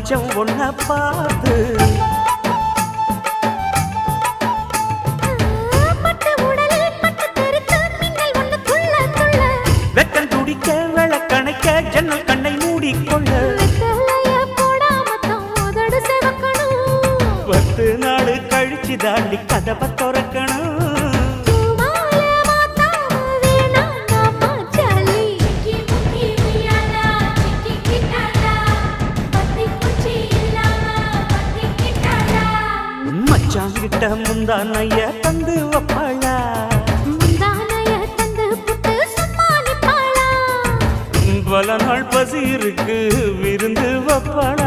மச்சம் ஒன்ன பார்த்து வெக்கம் துடிக்க விளக்கணைக்க ஜன்னல் கண்ணை மூடிக்கொள்ள 10 நாள் கழிச்சு தாண்டி கதவை திறக்கணும் மச்சாங்கிட்ட முந்தானைய தந்து வப்பாளா பல நாள் பசி இருக்கு விருந்து வப்பாளா